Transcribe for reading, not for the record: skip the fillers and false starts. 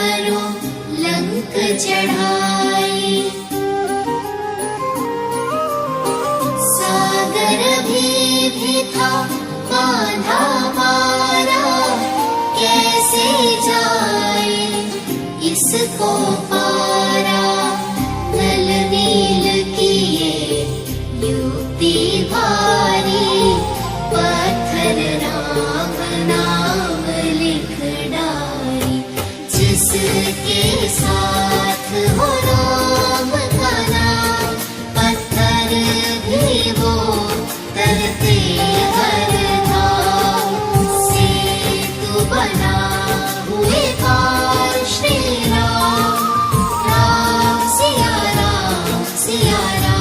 करो लंक चढ़ाई। सागर भी था बांधा मारा, कैसे जाए इसको पारा। नल नील किए युक्ति भारी, पत्थर राम नाम लिख डारी। जिसके साथ हो राम का नाम, पत्थर भी वो तरते हर धाम। सेतु बना हुए पार श्री राम, राम सिया